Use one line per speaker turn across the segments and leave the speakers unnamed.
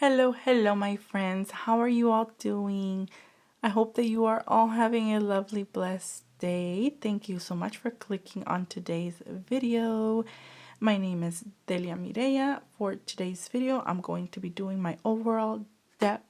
Hello, my friends. How are you all doing? I hope that you are all having a lovely, blessed day. Thank you so much for clicking on today's video. My name is Delia Mireya. For today's video, I'm going to be doing my overall debt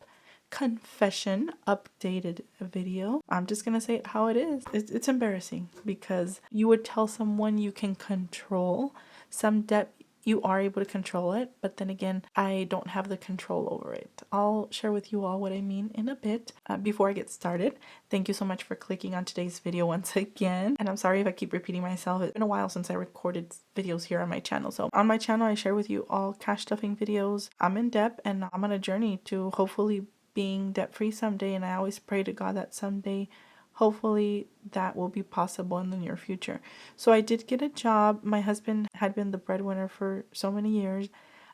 confession updated video. I'm just gonna say it how it is. It's embarrassing because you would tell someone you can control some debt. You are able to control it, but then again, I don't have the control over it. I'll share with you all what I mean in a bit. Before I get started, thank you so much for clicking on today's video once again. And I'm sorry if I keep repeating myself. It's been a while since I recorded videos here on my channel. So on my channel, I share with you all cash stuffing videos. I'm in debt and I'm on a journey to hopefully being debt-free someday, and I always pray to God that someday hopefully that will be possible in the near future. So I did get a job. My husband had been the breadwinner for so many years.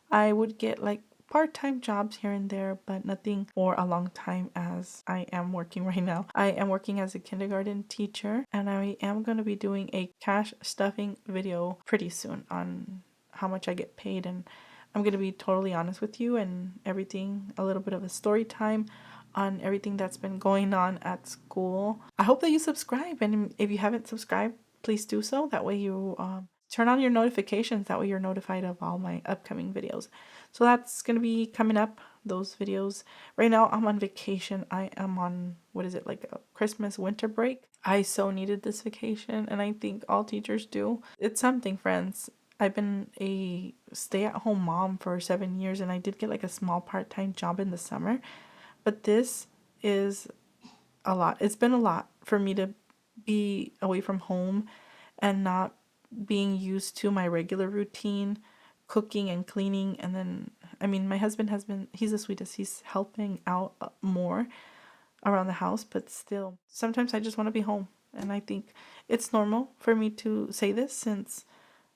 I would get like part-time jobs here and there, but nothing for a long time as I am working right now. I am working as a kindergarten teacher, and I am going to be doing a cash stuffing video pretty soon on how much I get paid, and I'm going to be totally honest with you and everything, a little bit of a story time on everything that's been going on at school. I hope that you subscribe, and if you haven't subscribed, please do so. That way you turn on your notifications. That way you're notified of all my upcoming videos. So that's going to be coming up, those videos. Right now I'm on vacation. I am on, what is it, like a Christmas winter break. I so needed this vacation, and I think all teachers do. It's something, friends. I've been a stay-at-home mom for 7 years, and I did get like a small part-time job in the summer. But this is a lot. It's been a lot for me to be away from home and not being used to my regular routine, cooking and cleaning. And then, I mean, my husband he's the sweetest. He's helping out more around the house, but still, sometimes I just want to be home. And I think it's normal for me to say this since,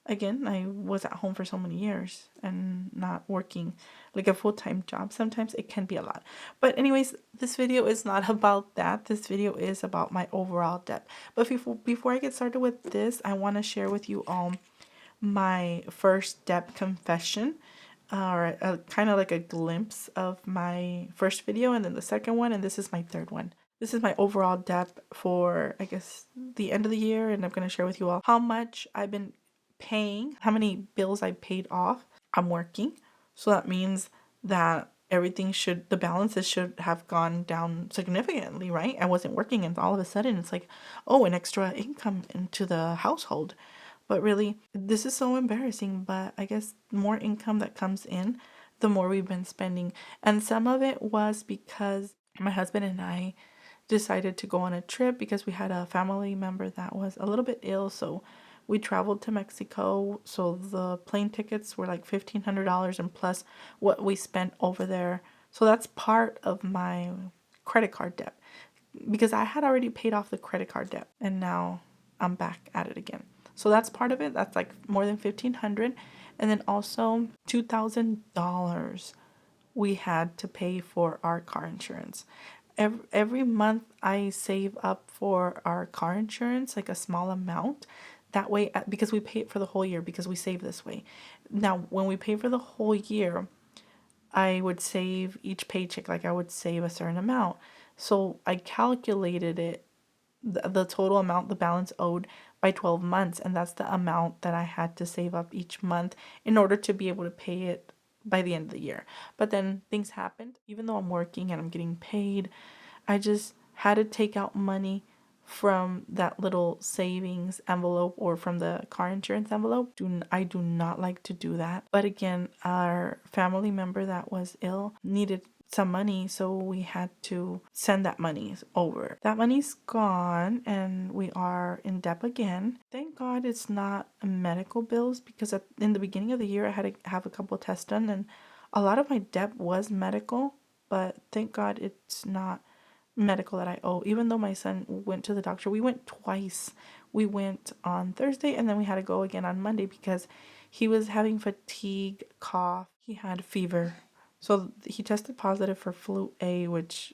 again, I was at home for so many years and not working like a full-time job. Sometimes it can be a lot. But anyways, this video is not about that. This video is about my overall debt. But before I get started with this, I want to share with you all my first debt confession, or kind of like a glimpse of my first video, and then the second one, and this is my third one. This is my overall debt for, I guess, the end of the year, and I'm going to share with you all how much I've been paying, how many bills I paid off. I'm working, so that means that the balances should have gone down significantly, right? I wasn't working, and all of a sudden it's like, oh, an extra income into the household. But really, this is so embarrassing, but I guess the more income that comes in, the more we've been spending. And some of it was because my husband and I decided to go on a trip because we had a family member that was a little bit ill, so we traveled to Mexico. So the plane tickets were like $1,500 and plus what we spent over there. So that's part of my credit card debt, because I had already paid off the credit card debt and now I'm back at it again. So that's part of it. That's like more than $1,500. And then also $2,000 we had to pay for our car insurance. Every month I save up for our car insurance, like a small amount. That way, because we pay it for the whole year, because we save this way. Now, when we pay for the whole year, I would save each paycheck, like I would save a certain amount. So I calculated it, the total amount, the balance owed by 12 months. And that's the amount that I had to save up each month in order to be able to pay it by the end of the year. But then things happened. Even though I'm working and I'm getting paid, I just had to take out money from that little savings envelope or from the car insurance envelope. I do not like to do that. But again, our family member that was ill needed some money, so we had to send that money over. That money's gone and we are in debt again. Thank God it's not medical bills, because in the beginning of the year I had to have a couple of tests done, and a lot of my debt was medical, but thank God it's not medical that I owe. Even though my son went to the doctor, we went twice. We went on Thursday and then we had to go again on Monday because he was having fatigue, cough, he had fever. So he tested positive for flu A, which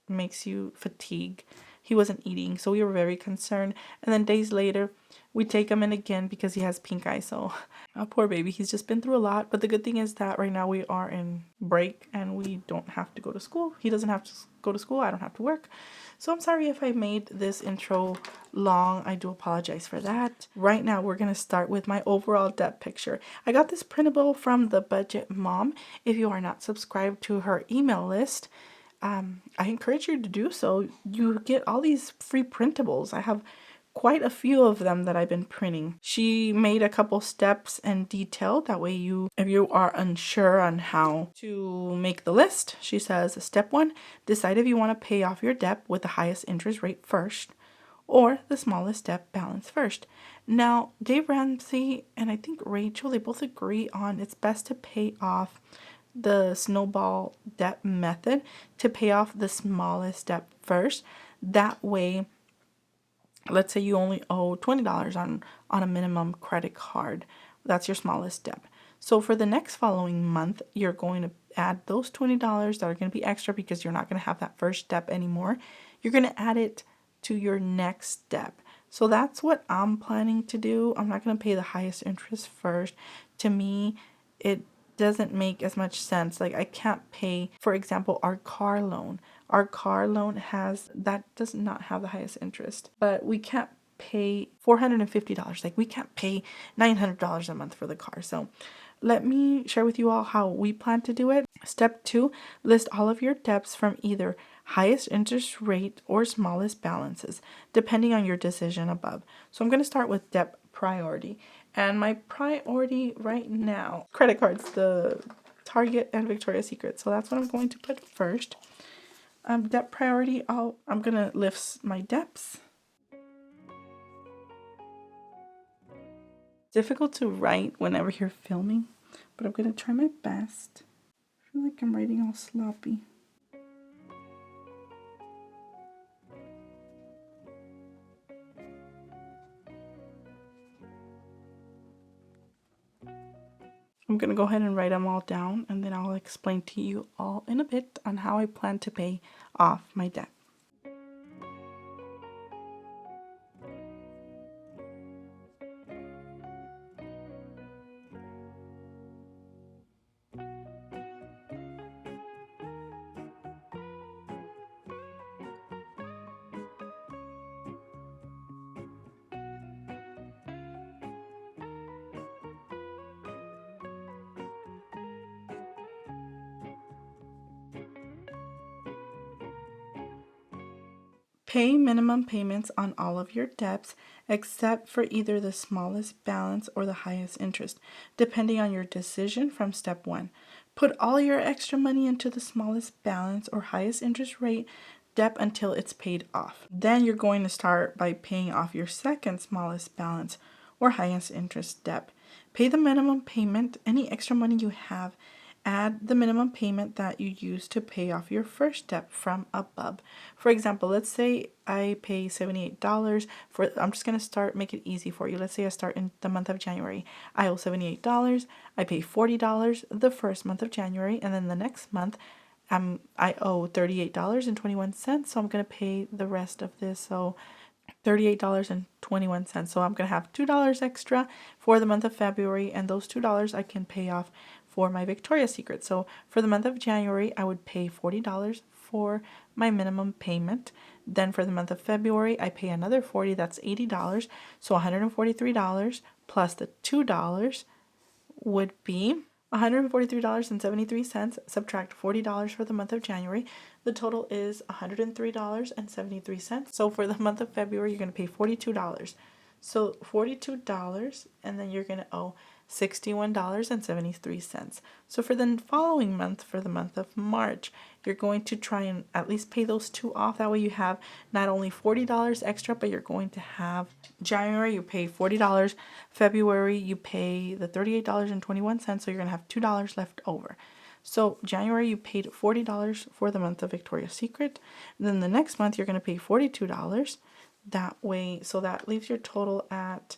makes you fatigue he wasn't eating, so we were very concerned. And then days later, we take him in again because he has pink eye. So, oh, poor baby, he's just been through a lot. But the good thing is that right now we are in break and we don't have to go to school. He doesn't have to go to school. I don't have to work. So I'm sorry if I made this intro long. I do apologize for that. Right now, we're going to start with my overall debt picture. I got this printable from the Budget Mom. If you are not subscribed to her email list, I encourage you to do so. You get all these free printables. I have quite a few of them that I've been printing. She made a couple steps and detail. That way if you are unsure on how to make the list, she says, step 1, decide if you want to pay off your debt with the highest interest rate first or the smallest debt balance first. Now, Dave Ramsey and I think Rachel, they both agree on it's best to pay off the snowball debt method, to pay off the smallest debt first. That way, let's say you only owe $20 on a minimum credit card. That's your smallest debt. So for the next following month, you're going to add those $20 that are going to be extra because you're not going to have that first step anymore. You're going to add it to your next step. So that's what I'm planning to do. I'm not going to pay the highest interest first. To me, it doesn't make as much sense. Like, I can't pay, for example, our car loan. Our car loan does not have the highest interest, but we can't pay $450. Like, we can't pay $900 a month for the car. So let me share with you all how we plan to do it. Step 2, list all of your debts from either highest interest rate or smallest balances, depending on your decision above. So I'm going to start with debt priority. And my priority right now, credit cards, the Target and Victoria's Secret. So that's what I'm going to put first. Debt priority, I'm going to list my debts. Difficult to write whenever you're filming, but I'm going to try my best. I feel like I'm writing all sloppy. I'm going to go ahead and write them all down, and then I'll explain to you all in a bit on how I plan to pay off my debt. Pay minimum payments on all of your debts except for either the smallest balance or the highest interest, depending on your decision from step 1. Put all your extra money into the smallest balance or highest interest rate debt until it's paid off. Then you're going to start by paying off your second smallest balance or highest interest debt. Pay the minimum payment, any extra money you have. Add the minimum payment that you use to pay off your first debt from above. For example, let's say I pay $78 for, I'm just going to make it easy for you. Let's say I start in the month of January. I owe $78. I pay $40 the first month of January, and then the next month I owe $38.21. So I'm going to pay the rest of this. So $38.21. So I'm going to have $2 extra for the month of February, and those $2 I can pay off for my Victoria's Secret. So for the month of January, I would pay $40 for my minimum payment. Then for the month of February, I pay another $40, that's $80. So $143 plus the $2 would be $143.73. Subtract $40 for the month of January. The total is $103.73. So for the month of February, you're going to pay $42. So $42, and then you're going to owe $61.73. So for the following month, for the month of March, you're going to try and at least pay those two off. That way you have not only $40 extra, but you're going to have January, you pay $40. February, you pay the $38.21. So you're going to have $2 left over. So January, you paid $40 for the month of Victoria's Secret. And then the next month, you're going to pay $42. That way, so that leaves your total at,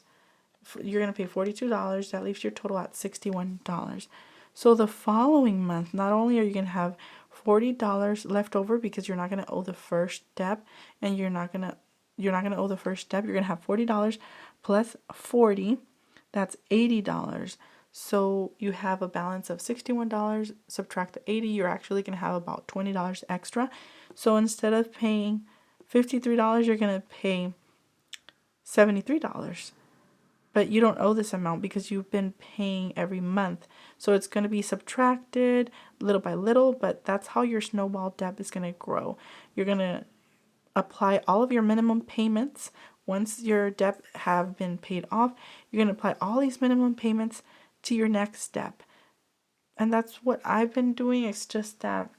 you're going to pay $42. That leaves your total at $61. So the following month, not only are you going to have $40 left over because you're not going to owe the first debt, and you're not going to owe the first debt. You're going to have $40 plus 40, that's $80. So you have a balance of $61. Subtract the 80, you're actually going to have about $20 extra. So instead of paying $53, you're going to pay $73. But you don't owe this amount because you've been paying every month. So it's going to be subtracted little by little, but that's how your snowball debt is going to grow. You're going to apply all of your minimum payments. Once your debt have been paid off, you're going to apply all these minimum payments to your next step. And that's what I've been doing. It's just that,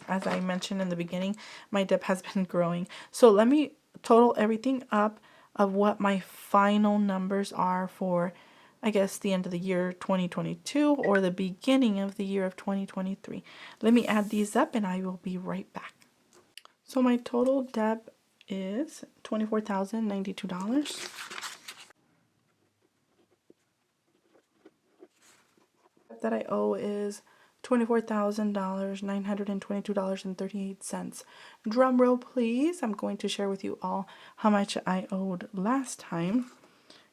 as I mentioned in the beginning, my debt has been growing. So let me total everything up of what my final numbers are for, I guess, the end of the year 2022 or the beginning of the year of 2023. Let me add these up and I will be right back. So my total debt is $24,092. That I owe is $24,922.38. Drum roll, please. I'm going to share with you all how much I owed last time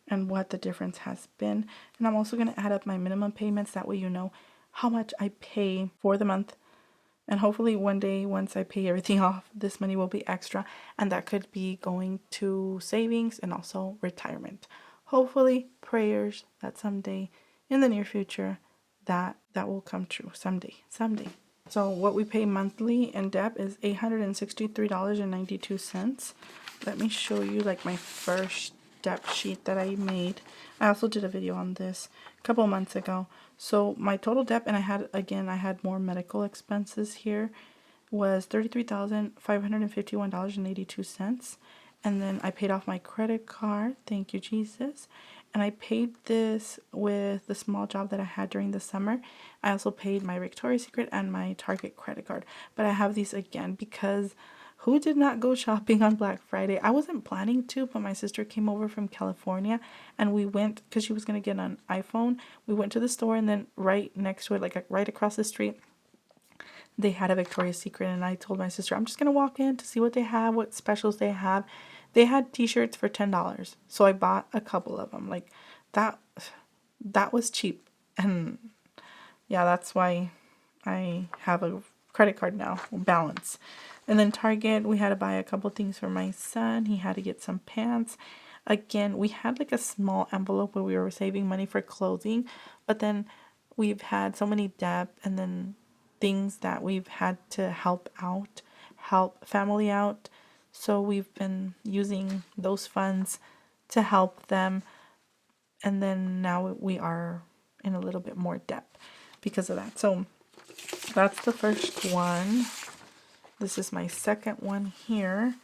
and what the difference has been. And I'm also going to add up my minimum payments. That way you know how much I pay for the month. And hopefully one day, once I pay everything off, this money will be extra. And that could be going to savings and also retirement. Hopefully, prayers that someday in the near future, that will come true someday. So what we pay monthly in debt is $863.92. Let me show you like my first debt sheet that I made. I also did a video on this a couple months ago. So my total debt, and I had more medical expenses here, was $33,551.82. And then I paid off my credit card. Thank you, Jesus. And I paid this with the small job that I had during the summer. I also paid my Victoria's Secret and my Target credit card. But I have these again because who did not go shopping on Black Friday? I wasn't planning to, but my sister came over from California and we went, because she was going to get an iPhone. We went to the store, and then right next to it, like right across the street, they had a Victoria's Secret. And I told my sister, I'm just going to walk in to see what they have, what specials they have. They had t-shirts for $10. So I bought a couple of them. Like that was cheap. And yeah, that's why I have a credit card now, balance. And then Target, we had to buy a couple things for my son. He had to get some pants. Again, we had like a small envelope where we were saving money for clothing, but then we've had so many debt and then things that we've had to help family out. So we've been using those funds to help them. And then now we are in a little bit more debt because of that. So that's the first one. This is my second one here.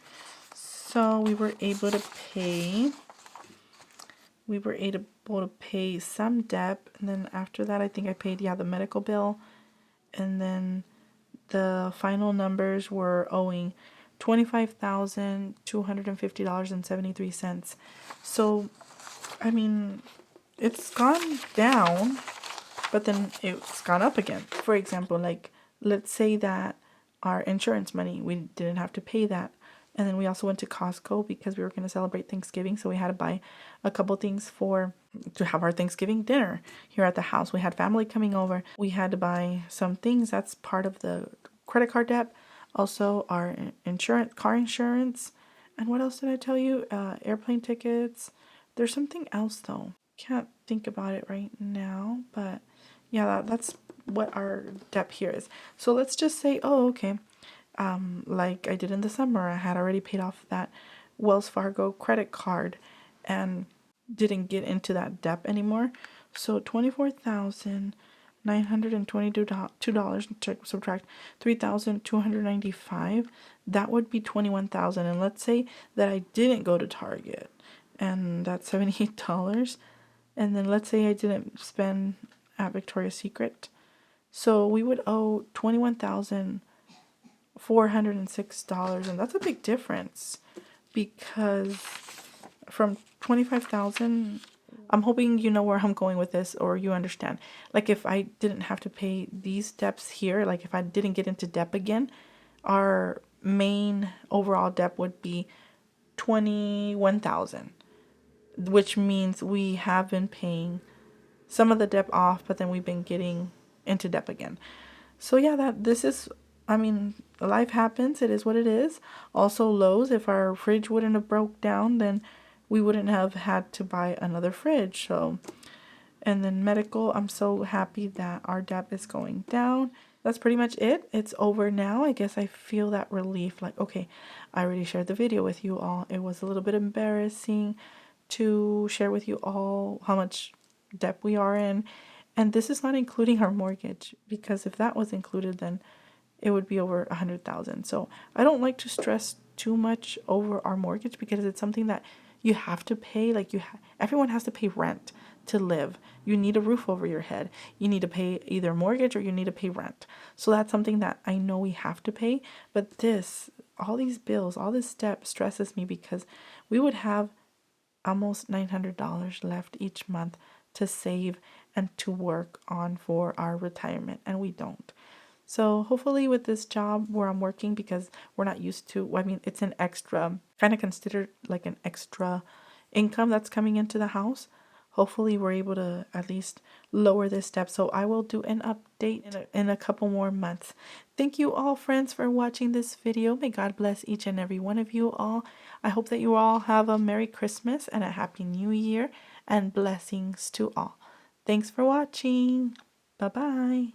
So we were able to pay some debt. And then after that, I think I paid, the medical bill. And then the final numbers were owing $25,250.73. So, I mean, it's gone down, but then it's gone up again. For example, like, let's say that our insurance money, we didn't have to pay that. And then we also went to Costco because we were going to celebrate Thanksgiving. So we had to buy a couple things to have our Thanksgiving dinner here at the house. We had family coming over. We had to buy some things. That's part of the credit card debt. Also our insurance, car insurance. And what else did I tell you? Airplane tickets. There's something else though. Can't think about it right now. But yeah, that's what our debt here is. So let's just say, oh, okay. Like I did in the summer, I had already paid off that Wells Fargo credit card and didn't get into that debt anymore. So $24,922 subtract $3,295, that would be $21,000. And let's say that I didn't go to Target, and that's $78. And then let's say I didn't spend at Victoria's Secret, so we would owe $21,406, and that's a big difference because from $25,000 I'm hoping you know where I'm going with this, or you understand. Like if I didn't have to pay these debts here, like if I didn't get into debt again, our main overall debt would be 21,000, which means we have been paying some of the debt off, but then we've been getting into debt again. So yeah, that this is, I mean, life happens. It is what it is. Also Lowe's, if our fridge wouldn't have broke down, then we wouldn't have had to buy another fridge. So, and then medical, I'm so happy that our debt is going down. That's pretty much it. It's over now. I guess I feel that relief. Like, okay, I already shared the video with you all. It was a little bit embarrassing to share with you all how much debt we are in. And this is not including our mortgage, because if that was included, then it would be over 100,000. So I don't like to stress too much over our mortgage, because it's something that you have to pay. Like everyone has to pay rent to live. You need a roof over your head. You need to pay either mortgage or you need to pay rent. So that's something that I know we have to pay. But all these bills, all this debt stresses me, because we would have almost $900 left each month to save and to work on for our retirement, and we don't. So hopefully with this job where I'm working, because we're not used to, I mean, it's an extra, kind of considered like an extra income that's coming into the house. Hopefully we're able to at least lower this step. So I will do an update in a couple more months. Thank you all, friends, for watching this video. May God bless each and every one of you all. I hope that you all have a Merry Christmas and a Happy New Year, and blessings to all. Thanks for watching. Bye-bye.